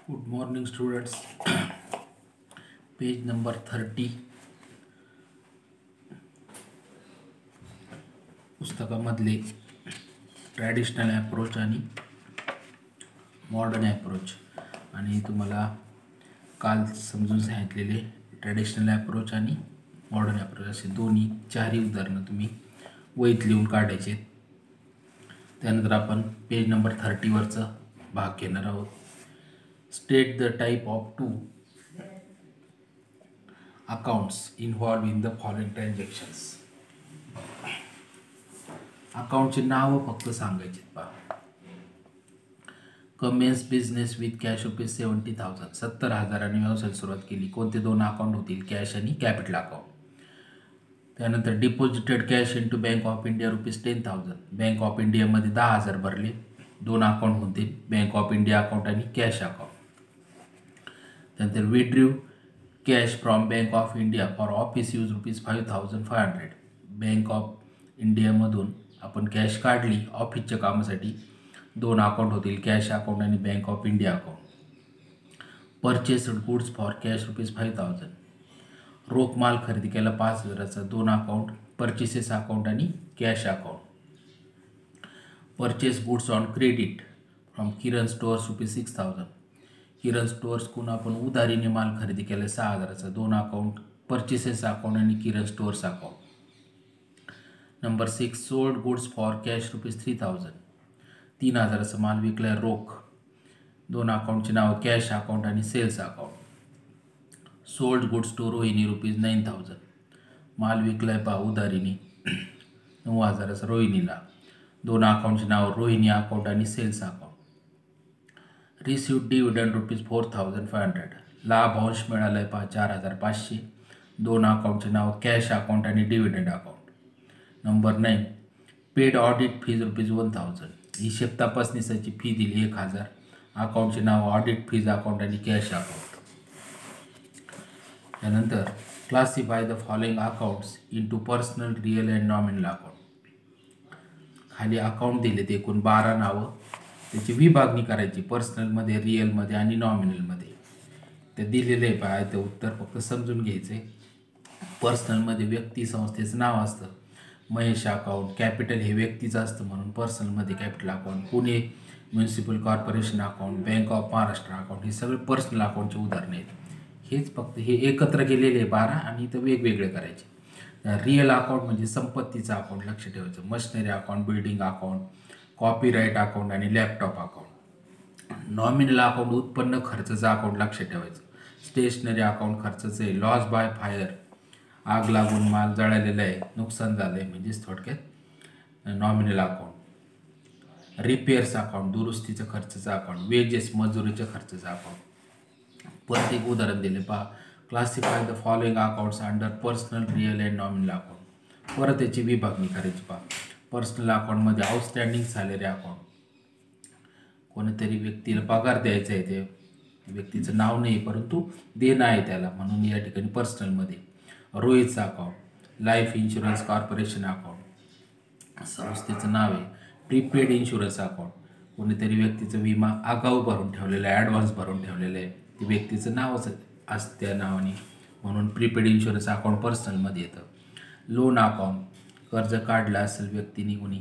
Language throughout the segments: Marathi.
Good morning, students. Page number 30. पुस्तकामधले ट्रॅडिशनल ॲप्रोच आणि मॉडर्न ॲप्रोच आणि तुम्हाला काल समजून सांगितलेले ट्रॅडिशनल ॲप्रोच आणि मॉडर्न ॲप्रोच असे दोन्ही चारही उदाहरणं तुम्ही वहीत लिहून काढायचे. त्यानंतर आपण पेज नंबर 30वरचा भाग घेणार आहोत. State the type of two accounts involved in the following transactions. अकाउंटचे नावं फक्त सांगायचे पहा. कमेन्स बिझनेस विथ कॅश ₹70,000 70,000 व्यवसायाला सुरुवात केली. कोणते दोन अकाउंट होतील? कॅश आणि कॅपिटल अकाउंट. त्यानंतर deposited cash into Bank of India ₹10,000. Bank of इंडियामध्ये 10,000 भरले. दोन अकाउंट होतील, बँक ऑफ इंडिया अकाउंट आणि कॅश अकाउंट. त्यानंतर withdrew cash from Bank of India for office use ₹5,500. Bank of इंडियामधून आपण कॅश काढली ऑफिसच्या कामासाठी. दोन अकाउंट होतील, कॅश अकाउंट आणि Bank of India account. Purchased goods for cash ₹5,000. रोख माल खरेदी केला 5,000चा. दोन अकाउंट, परचेसेस अकाउंट आणि cash account. Purchase goods on credit from Kiran stores ₹6,000. किरण स्टोअर्सकडून आपण उधारीने माल खरेदी केला 6,000चा. दोन अकाउंट, परचेसेस अकाउंट आणि Kiran stores account. Number 6 sold goods for cash ₹3,000. 3,000चा माल विकलाय रोख. दोन अकाउंटचे नाव कॅश अकाउंट आणि sales account. Sold goods to Rohini ₹9,000. माल विकलाय पहा उधारीने 9,000चा रोहिणीला. दोन अकाउंटचे नाव रोहिणी अकाउंट आणि सेल्स अकाउंट. Received dividend ₹4,500. लाभांश मिळालाय पहा 4,500. दोन अकाउंटचे नाव कॅश अकाउंट आणि dividend account. Number 9 paid audit fees ₹1,000. हिशेब तपासणीसाठी फी दिली 1,000. अकाउंटचे नाव ऑडिट फीज अकाउंट आणि कॅश अकाउंट. त्यानंतर classify the following accounts into personal, real and nominal account. खाली अकाउंट दिले ते एकूण 12 नावं. त्याची विभागणी करायची पर्सनलमध्ये, रिअलमध्ये आणि नॉमिनलमध्ये. ते दिलेलं आहे पहा. ते उत्तर फक्त समजून घ्यायचं आहे. पर्सनलमध्ये व्यक्ती संस्थेचं नाव असतं. महेश अकाउंट. कॅपिटल हे व्यक्तीचं असतं म्हणून पर्सनलमध्ये capital account. Pune municipal corporation account, Bank of Maharashtra account, हे सगळे पर्सनल अकाउंटचे उदाहरणं आहेत. हेच फक्त हे एकत्र केलेले 12 आणि इथं वेगवेगळे करायचे. रिअल अकाउंट म्हणजे संपत्तीचं अकाउंट लक्ष ठेवायचं. Machinery account, building account, copyright account आणि लॅपटॉप अकाउंट. नॉमिनल अकाउंट उत्पन्न खर्चाचं अकाउंट लक्ष ठेवायचं. स्टेशनरी अकाउंट खर्चाचं आहे. लॉस बाय फायर, आग लागून माल जळालेला आहे, नुकसान झालं आहे, म्हणजेच थोडक्यात नॉमिनल अकाउंट. रिपेअर्स अकाउंट दुरुस्तीचं खर्चाचं अकाउंट. वेजेस मजुरीच्या खर्चाचं अकाउंट. परत एक उदाहरण दिले पहा. Classify the following accounts under personal, real and nominal account. परत याची विभागणी करायची पहा. पर्सनल अकाउंटमध्ये आउटस्टँडिंग सॅलरी अकाउंट. कोणीतरी व्यक्तीला पगार द्यायचा आहे, ते व्यक्तीचं नाव नाही परंतु देणं आहे त्याला, म्हणून या ठिकाणी पर्सनलमध्ये. रोहितचं account. Life Insurance Corporation account, संस्थेचं नाव आहे. Prepaid insurance account. कोणीतरी व्यक्तीचं विमा आगाऊ भरून ठेवलेलं आहे, ॲडव्हान्स भरून ठेवलेलं आहे, ते व्यक्तीचं नावच असतं त्या नावाने, म्हणून प्रीपेड इन्शुरन्स अकाउंट पर्सनलमध्ये येतं. Loan account. कर्ज काढलं असेल व्यक्तीने कोणी,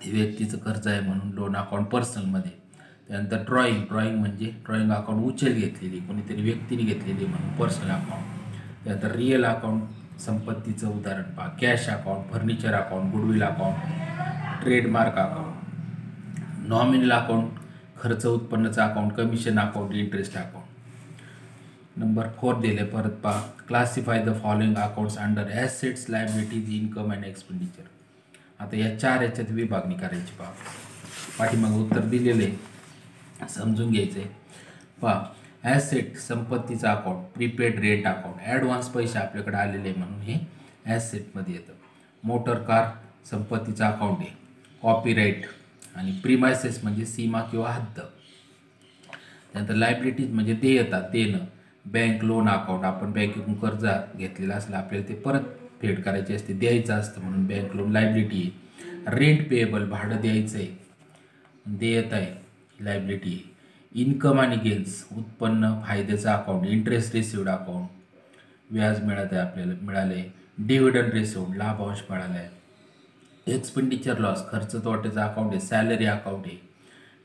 ते व्यक्तीचं कर्ज आहे म्हणून लोन अकाउंट पर्सनलमध्ये. त्यानंतर ड्रॉईंग म्हणजे ड्रॉईंग अकाउंट उचल घेतलेली, कोणीतरी व्यक्तीने घेतलेली म्हणून पर्सनल अकाउंट. त्यानंतर रिअल अकाउंट संपत्तीचं उदाहरण पहा. Cash account, furniture account, goodwill account, trademark account. Nominal account खर्च उत्पन्नाचं account, commission account, interest account. Number 4 दिले परत पहा. Classify the following accounts under assets, liabilities, income and expenditure. आता या 4 याच्यात विभागणी करायची पहा. पाठीमागं उत्तर दिलेलं आहे, समजून घ्यायचं आहे पहा. ॲसेट संपत्तीचं account, prepaid rent account. Advance पैसे आपल्याकडे आलेले आहे म्हणून हे ॲसेटमध्ये येतं. मोटर कार संपत्तीचं अकाउंट आहे. कॉपीराईट आणि प्रिमायसेस म्हणजे सीमा किंवा हद्द. त्यानंतर लायबिलिटीज म्हणजे देणं. Bank loan account. आपण बँकेतून कर्ज घेतलेलं असलं आपल्याला ते परत फेड करायचे असते, द्यायचं असतं म्हणून बँक लोन लायबिलिटी आहे. रेंट पेएबल भाडं द्यायचं आहे, देयता आहे, लायबिलिटी आहे. इन्कम आणि गेन्स उत्पन्न फायद्याचं अकाउंट, इंटरेस्ट रिसिव्ड अकाउंट, व्याज मिळत आहे आपल्याला मिळाले, डिव्हिडंड रिसिव्ड लाभांश मिळाला आहे, एक्सपेंडिचर लॉस खर्च तोट्याचं अकाउंट आहे, सॅलरी अकाउंट आहे,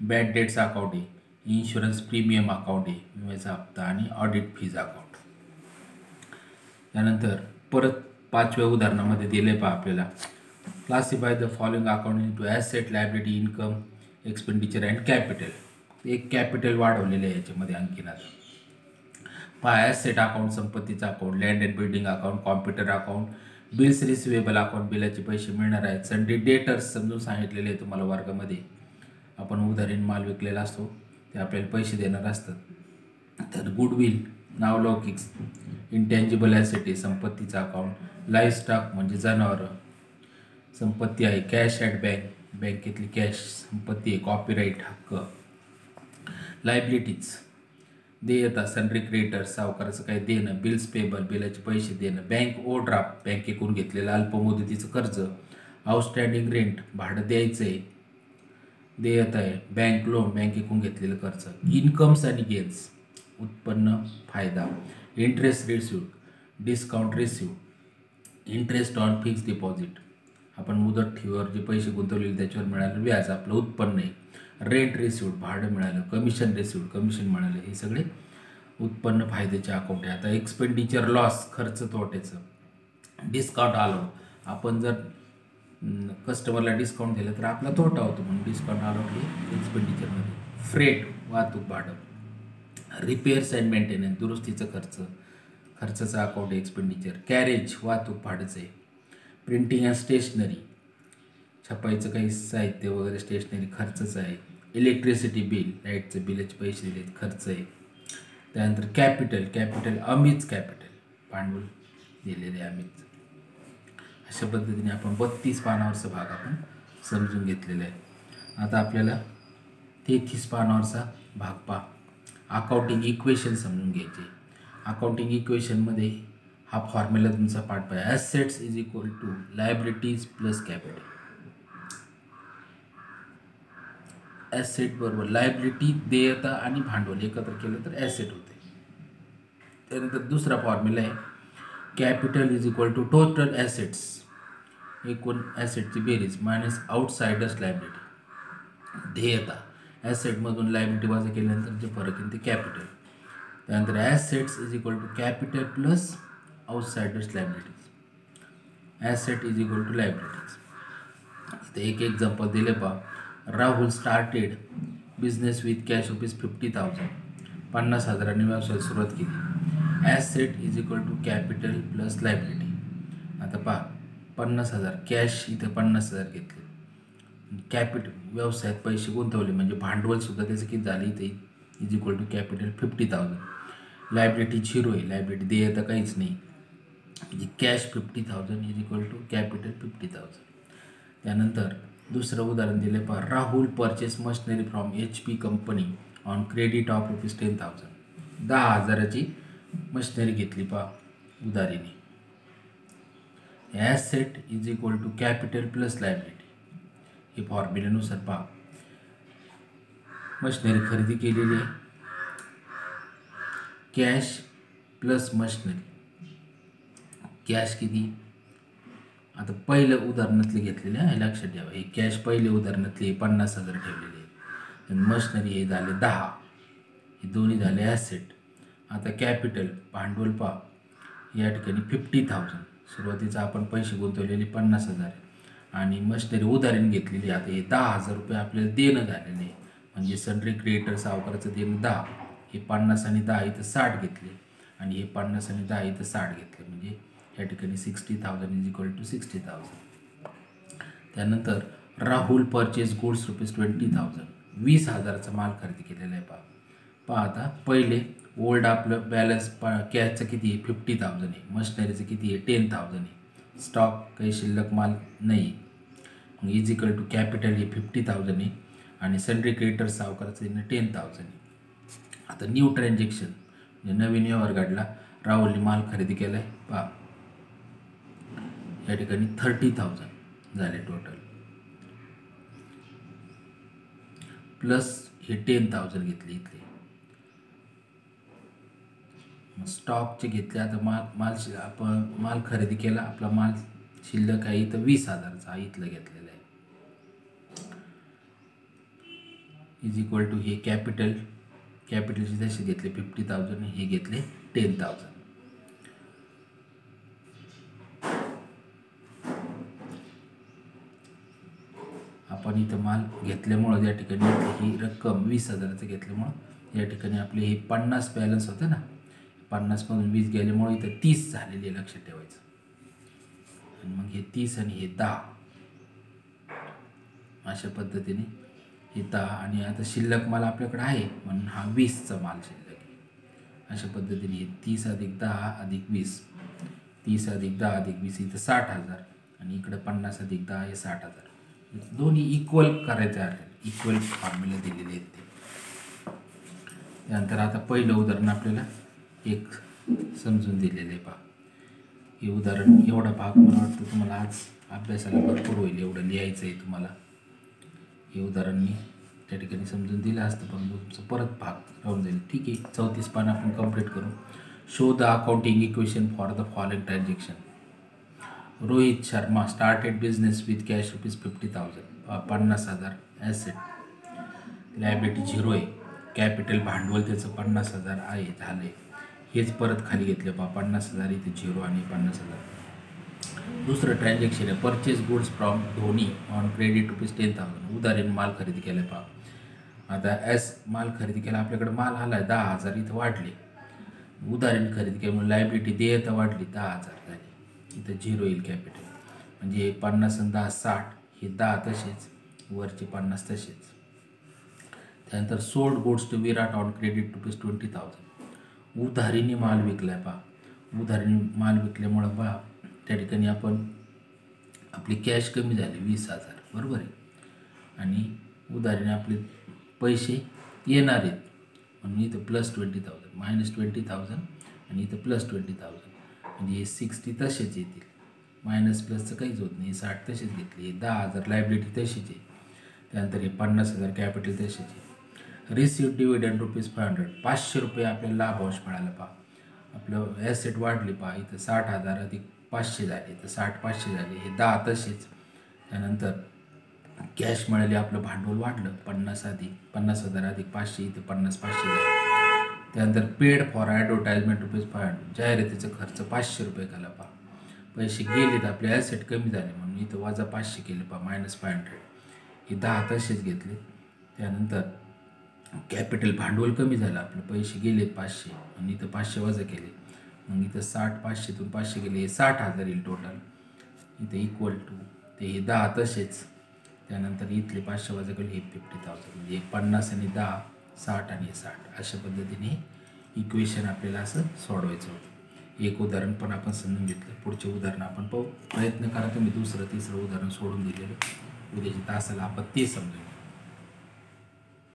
बॅड डेट्स अकाउंट आहे, इन्शुरन्स प्रीमियम अकाउंट आहे, विम्याचा हप्ता आणि ऑडिट फीज अकाउंट. त्यानंतर परत 5व्या उदाहरणामध्ये दिले पहा आपल्याला classify the following account into asset, liability, income, expenditure and capital. एक कॅपिटल वाढवलेलं आहे याच्यामध्ये आणखीन. आता पहा ॲसेट अकाउंट संपत्तीचा account, land and building account, computer account, bills receivable account बिलाचे पैसे मिळणार आहेत, सन्डे डेटर्स समजून सांगितलेले आहे तुम्हाला वर्गामध्ये. आपण उधारीन माल विकलेला असतो ते आपल्याला पैसे देणार असतात. तर गुडविल नावलौकिक इंटँजिबल ॲसेट आहे संपत्तीचा अकाउंट, लाईफ स्टॉक म्हणजे जनावरं संपत्ती आहे, कॅश ॲट बँक बँकेतली कॅश संपत्ती आहे, कॉपीराईट हक्क, लायबिलिटीज देयता सन्ड्री क्रेडिटर्स सावकाराचं काही देणं, बिल्स पेबल बिलाचे पैसे देणं, बँक ओव्हरड्राफ्ट बँकेकडून घेतलेलं अल्पमुदतीचं कर्ज, आउटस्टँडिंग रेंट भाडं द्यायचं आहे देयत आहे, बँक लोन बँकेकडून घेतलेलं कर्ज, इन्कम्स आणि गेन्स उत्पन्न फायदा, interest received discount received, interest on fix deposit आपण मुदत ठेवीवर जे पैसे गुंतवलेले त्याच्यावर मिळालं व्याज आपलं उत्पन्न आहे, रेंट रिसिव्ड भाडं मिळालं, कमिशन रिसिव्ड कमिशन मिळालं, हे सगळे उत्पन्न फायद्याचे अकाउंट आहे. आता एक्सपेंडिचर लॉस खर्च तोट्याचं, डिस्काउंट अलाउड आपण जर कस्टमरला डिस्काउंट दिलं तर आपला तोटा होतो म्हणून डिस्काउंट अलाउड हे एक्सपेंडिचरमध्ये. फ्रेट वाहतूक भाडं, रिपेअर्स अँड मेंटेनन्स दुरुस्तीचं खर्चाचं अकाउंट आहे एक्सपेंडिचर, कॅरेज वाहतूक भाडंचं आहे, प्रिंटिंग अँड स्टेशनरी छपाईचं काही साहित्य वगैरे स्टेशनरी खर्चचं आहे, इलेक्ट्रिसिटी बिल लाईटचं बिलाचे पैसे दिलेत खर्च आहे. त्यानंतर कॅपिटल अमीज कॅपिटल भांडवल दिलेले अमीज. अशा पद्धतीने आपण 32 पानावरचा भाग आपण समजून घेतलेला आहे. आता आपल्याला 33 पानावरचा भाग पहा अकाउंटिंग इक्वेशन समजून घ्यायचे. अकाउंटिंग इक्वेशनमध्ये हा फॉर्म्युला तुमचा पाठ पाहिजे, assets is equal to liabilities plus capital. Asset बरोबर लायबिलिटी देयता आणि भांडवल एकत्र केलं तर ॲसेट होते. त्यानंतर दुसरा फॉर्म्युला आहे capital is equal to total assets एकूण ॲसेटची बेरीज मायनस आउटसाइडर्स लायबिलिटी देयता ॲसेटमधून लायबिलिटी वजा केल्यानंतर जे फरक येईल ते कॅपिटल. त्यानंतर assets is equal to capital plus outsiders liabilities asset is equal to liabilities. इथे एक एक्झाम्पल दिले पहा, Rahul started business with cash ₹50,000 50,000 व्यवसायाला सुरुवात केली. Asset is equal to capital plus liability. आता पहा 50,000 कॅश इथं 50,000 घेतले, कॅपिटल व्यवसायात पैसे गुंतवले म्हणजे भांडवलसुद्धा त्याचं किती झालं इथे is equal to capital 50,000. Liability 0 आहे, लायबिलिटी देयता काहीच नाही म्हणजे cash 50,000 is equal to capital 50,000. त्यानंतर दुसरं उदाहरण दिले पहा, Rahul purchase machinery from HP company on credit of ₹10,000 10,000ची मशिनरी घेतली पहा उधारीने. Asset is equal to capital plus liability हे फॉर्म्युल्यानुसार पहा मशिनरी खरेदी केलेली आहे, कॅश प्लस मशिनरी, कॅश किती आता पहिलं उदाहरणातले घेतलेले आहे लक्षात ठेवा, हे कॅश पहिले उदाहरणातले 50,000 ठेवलेले आहे, मशिनरी हे झाले 10, हे दोन्ही झाले ॲसेट. आता कॅपिटल भांडवल पहा या ठिकाणी 50,000 सुरुवातीचा आपण पैसे गुंतवलेले 50,000 आणि मशिनरी उधारीने घेतलेली. आता हे 10,000 रुपये आपल्याला देणं झालेले आहे म्हणजे सन्ड्री क्रेडिटर सावकाराचं देणं 10, हे 50 आणि 10 इथं 60 घेतले आणि हे 50 आणि 10 इथं 60 घेतले म्हणजे या ठिकाणी 60,000 इज इक्वल टू 60,000. त्यानंतर राहुल परचेस गुड्स ₹20,000 20,000चा माल खरेदी केलेला आहे पहा आता पहिले ओल्ड आपलं बॅलन्स कॅशचं किती आहे 50,000 आहे, मशिनरीचं किती आहे 10,000 आहे, स्टॉक काही शिल्लक माल नाही मग इज इक्वल टू कॅपिटल हे 50,000 आहे आणि सन्ड्री क्रेडिटर सावकाराचं देणं 10,000 आहे. आता न्यू ट्रान्झॅक्शन म्हणजे नवीन व्यवहार घडला, राहुलने माल खरेदी केला आहे पहा या ठिकाणी 30,000 झाले टोटल प्लस हे 10,000 घेतले इथले. स्टॉकचे घेतले. आता आपण माल खरेदी केला, आपला माल शिल्लक आहे इथं 20,000चा इथलं घेतलेला आहे. इज इक्वल टू हे कॅपिटलचे जसे घेतले 50,000, हे घेतले 10,000. आपण इथं माल घेतल्यामुळं या ठिकाणी ही रक्कम 20,000चं घेतल्यामुळं या ठिकाणी आपले हे 50 बॅलन्स होतं ना, 50मधून 20 गेल्यामुळे इथं 30 झालेले लक्षात ठेवायचं. आणि मग हे 30 आणि हे 10 अशा पद्धतीने हे 10 आणि आता शिल्लक माल आपल्याकडे आहे म्हणून हा 20चा माल शिल्लक आहे. अशा पद्धतीने हे 30 अधिक 10 अधिक 20, 30 अधिक 10 अधिक 20 इथं 60,000 आणि इकडं 50 अधिक 10 हे 60,000. दोन्ही इक्वल करायचे आहे, इक्वल फॉर्म्युला दिलेले आहेत ते. त्यानंतर आता पहिलं उदाहरण आपल्याला एक समजून दिलेलं आहे. पहा हे उदाहरण, एवढा भाग मला वाटतं तुम्हाला आज अभ्यासाला भरपूर होईल, एवढं लिहायचं आहे तुम्हाला. हे उदाहरण मी त्या ठिकाणी समजून दिलं असतं पण तुमचं परत भाग राहून जाईल. ठीक आहे, 34 पान आपण कंप्लीट करू. Show the accounting equation for the following transaction. Rohit Sharma started business with cash ₹50,000. 50,000 asset, liability 0 आहे. कॅपिटल भांडवल त्याचं 50,000 आहे, झालं आहे. हेच परत खाली घेतलं. 50,000 इथे 0 आणि 50,000. दुसरं ट्रान्झॅक्शन आहे purchase goods from Dhoni on credit ₹10,000. उदाहरण माल खरेदी केला आहे. पहा आता माल खरेदी केला, आपल्याकडे माल आला आहे 10,000, इथं वाढले. उदाहरण खरेदी केल्यामुळे लायबिलिटी देयता वाढली, 10,000 झाली. इथं 0 येईल कॅपिटल. म्हणजे 50 आणि 10 60, हे 10 तसेच, वरचे 50 तसेच. त्यानंतर sold goods to Virat on credit ₹20,000. उधारीने माल विकला आहे. पहा उधारीने माल विकल्यामुळं पहा त्या ठिकाणी आपली कॅश कमी झाली 20,000, बरोबर आहे. आणि उधारीने आपले पैसे येणार आहेत म्हणून इथं +20,000, -20,000 आणि इथं +20,000. म्हणजे हे 60 तसेच येतील, मायनस प्लसचं काहीच होत नाही. 60 तसेच घेतली. हे 10,000 लायबिलिटी तशीच आहे. त्यानंतर हे 50,000 कॅपिटल तसेच आहे. Receive dividend ₹500. ₹500 आपल्याला लाभांश मिळाला. पहा आपलं ॲसेट वाढली. पहा इथं 60,000 अधिक 500 झाले, तर 60 500 झाले. हे 10 तसेच. त्यानंतर कॅश मिळाली, आपलं भांडवल वाढलं. 50,000 अधिक 500 इथं 50 500 झाले. त्यानंतर पेड फॉर ॲडव्हर्टाइजमेंट ₹500. जाहिरातीचा खर्च ₹500 केला. पहा पैसे गेलेत, आपले ॲसेट कमी झाले म्हणून इथं वजा 500 केले. पहा -500. हे 10 तसेच घेतले. त्यानंतर कॅपिटल भांडवल कमी झालं, आपले पैसे गेलेत 500 आणि इथं 500 वजा केले. मग इथं 60, 500तून 500 गेले, हे 60,000 येईल टोटल. इथं इक्वल टू ते हे 10 तसेच. त्यानंतर इथले 500 वजा केले, हे 50,000. म्हणजे 50 आणि 10 60 आणि 60. अशा पद्धतीने इक्वेशन आपल्याला असं सोडवायचं होतं. एक उदाहरण पण आपण समजून घेतलं. पुढचे उदाहरण आपण पाहू. प्रयत्न करा तुम्ही दुसरं तिसरं उदाहरण सोडून दिलेलं उद्याच्या तासाला आपण ते समजून